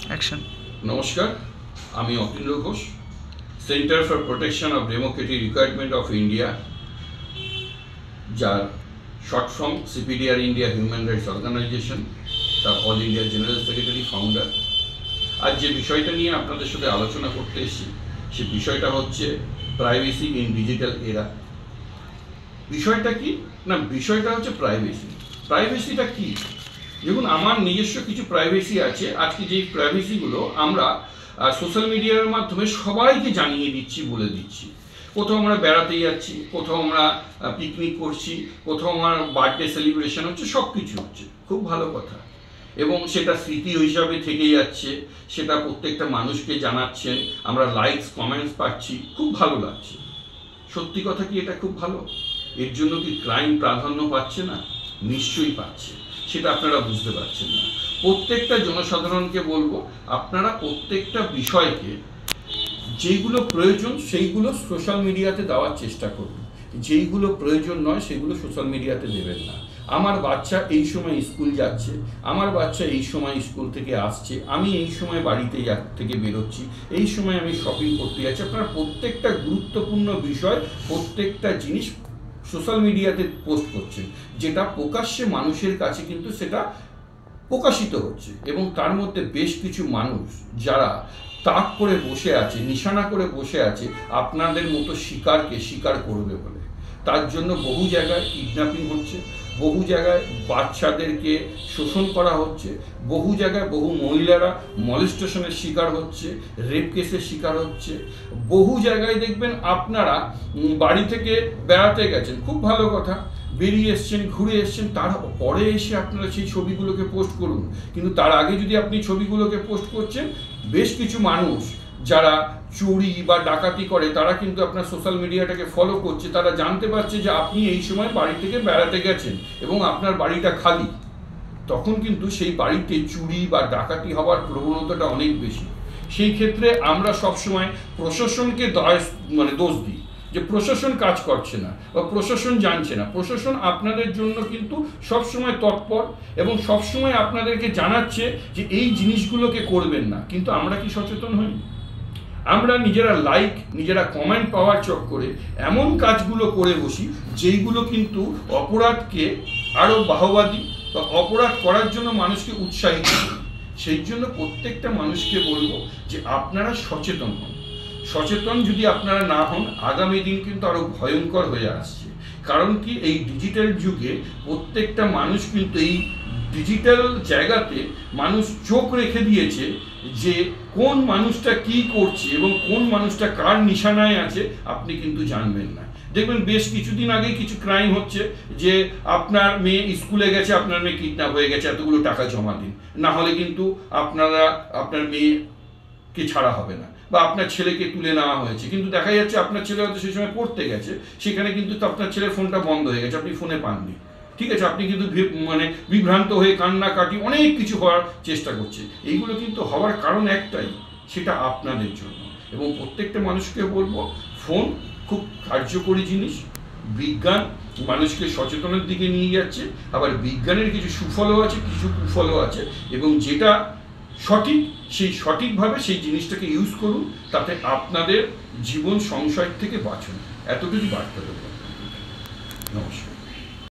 Action. নমস্কার, আমি Atindra Ghosh, centre for protection of democratic requirement of India, যার short form CPDR India human rights organisation, তার all India general secretary, founder. আজ যে বিষয়টা নিয়ে আপনাদের সাথে আলোচনা করতে এসেছি সে বিষয়টা হচ্ছে প্রাইভেসি ইন ডিজিটাল এরা। বিষয়টা কি না, বিষয়টা হচ্ছে প্রাইভেসি। প্রাইভেসিটা কি? দেখুন, আমার নিজস্ব কিছু প্রাইভেসি আছে। আজকে যেই প্রাইভেসিগুলো আমরা সোশ্যাল মিডিয়ার মাধ্যমে সবাইকে জানিয়ে দিচ্ছি, বলে দিচ্ছি। কোথাও আমরা বেড়াতে যাচ্ছি, কোথাও আমরা পিকনিক করছি, কোথাও আমার বার্থডে সেলিব্রেশন হচ্ছে, সব কিছু হচ্ছে, খুব ভালো কথা। এবং সেটা স্মৃতি হিসাবে থেকে যাচ্ছে, সেটা প্রত্যেকটা মানুষকে জানাচ্ছেন, আমরা লাইকস কমেন্টস পাচ্ছি, খুব ভালো লাগছে। সত্যি কথা কি এটা খুব ভালো? এর জন্য কি ক্রাইম প্রাধান্য পাচ্ছে না? নিশ্চয়ই পাচ্ছে, সেটা আপনারা বুঝতে পারছেন না। প্রত্যেকটা জনসাধারণকে বলবো, আপনারা প্রত্যেকটা বিষয়কে যেইগুলো প্রয়োজন সেইগুলো সোশ্যাল মিডিয়াতে দেওয়ার চেষ্টা করুন, যেইগুলো প্রয়োজন নয় সেগুলো সোশ্যাল মিডিয়াতে দেবেন না। আমার বাচ্চা এই সময় স্কুল যাচ্ছে, আমার বাচ্চা এই সময় স্কুল থেকে আসছে, আমি এই সময় বাড়িতে থেকে বেরোচ্ছি, এই সময় আমি শপিং করতে যাচ্ছি। আপনারা প্রত্যেকটা গুরুত্বপূর্ণ বিষয়, প্রত্যেকটা জিনিস সোশ্যাল মিডিয়াতে পোস্ট করছেন, যেটা প্রকাশ্যে মানুষের কাছে কিন্তু সেটা প্রকাশিত হচ্ছে। এবং তার মধ্যে বেশ কিছু মানুষ যারা তাক করে বসে আছে, নিশানা করে বসে আছে আপনাদের মতো শিকারকে শিকার করবে বলে। তার জন্য বহু জায়গায় কিডন্যাপিং হচ্ছে, বহু জায়গায় বাচ্চাদেরকে শোষণ করা হচ্ছে, বহু জায়গায় বহু মহিলারা মলেস্টেশনের শিকার হচ্ছে, রেপ কেসের শিকার হচ্ছে। বহু জায়গায় দেখবেন আপনারা বাড়ি থেকে বেড়াতে গেছেন, খুব ভালো কথা, বেরিয়ে এসছেন, ঘুরে এসছেন, তারপরে এসে আপনারা সেই ছবিগুলোকে পোস্ট করুন। কিন্তু তার আগে যদি আপনি ছবিগুলোকে পোস্ট করছেন, বেশ কিছু মানুষ যারা চুরি বা ডাকাতি করে তারা কিন্তু আপনার সোশ্যাল মিডিয়াটাকে ফলো করছে। তারা জানতে পারছে যে আপনি এই সময় বাড়ি থেকে বেড়াতে গেছেন এবং আপনার বাড়িটা খালি। তখন কিন্তু সেই বাড়িতে চুরি বা ডাকাতি হওয়ার প্রবণতাটা অনেক বেশি। সেই ক্ষেত্রে আমরা সবসময় প্রশাসনকে দোষ দিই যে প্রশাসন কাজ করছে না বা প্রশাসন জানছে না। প্রশাসন আপনাদের জন্য কিন্তু সবসময় তৎপর এবং সবসময় আপনাদেরকে জানাচ্ছে যে এই জিনিসগুলোকে করবেন না। কিন্তু আমরা কি সচেতন হই? আমরা নিজেরা লাইক, নিজেরা কমেন্ট পাওয়ার চক্করে এমন কাজগুলো করে বসি যেইগুলো কিন্তু অপরাধকে আরও বাহবাদী বা অপরাধ করার জন্য মানুষকে উৎসাহিত করে। সেই জন্য প্রত্যেকটা মানুষকে বলবো যে আপনারা সচেতন হন। সচেতন যদি আপনারা না হন, আগামী দিন কিন্তু আরও ভয়ঙ্কর হয়ে আসছে। কারণ কি, এই ডিজিটাল যুগে প্রত্যেকটা মানুষ কিন্তু এই ডিজিটাল জায়গাতে মানুষ চোখ রেখে দিয়েছে যে কোন মানুষটা কি করছে এবং কোন মানুষটা কার নিশানায় আছে আপনি কিন্তু জানবেন না। দেখবেন বেশ কিছুদিন আগে কিছু ক্রাইম হচ্ছে যে আপনার মেয়ে স্কুলে গেছে, আপনার মেয়ে কিডন্যাপ হয়ে গেছে, এতগুলো টাকা জমা দিন, না হলে কিন্তু আপনার মেয়েকে ছাড়া হবে না, বা আপনার ছেলেকে তুলে নেওয়া হয়েছে। কিন্তু দেখা যাচ্ছে আপনার ছেলে হয়তো সেই সময় পড়তে গেছে, সেখানে কিন্তু আপনার ছেলের ফোনটা বন্ধ হয়ে গেছে, আপনি ফোনে পাননি। ঠিক আছে, আপনি কিন্তু বিভ্রান্ত হয়ে কান্নাকাটি অনেক কিছু হওয়ার চেষ্টা করছে। এইগুলো কিন্তু হওয়ার কারণ একটাই, সেটা আপনাদের জন্য। এবং প্রত্যেকটা মানুষকে বলবো, ফোন খুব কার্যকরী জিনিস। বিজ্ঞান মানুষকে সচেতনের দিকে নিয়ে যাচ্ছে, আবার বিজ্ঞানের কিছু সুফলও আছে, কিছু কুফলও আছে। এবং যেটা সঠিক, সেই সঠিকভাবে সেই জিনিসটাকে ইউজ করুন, তাতে আপনাদের জীবন সংশয় থেকে বাঁচুন। এতটুকু বার্তা দেব। নমস্কার।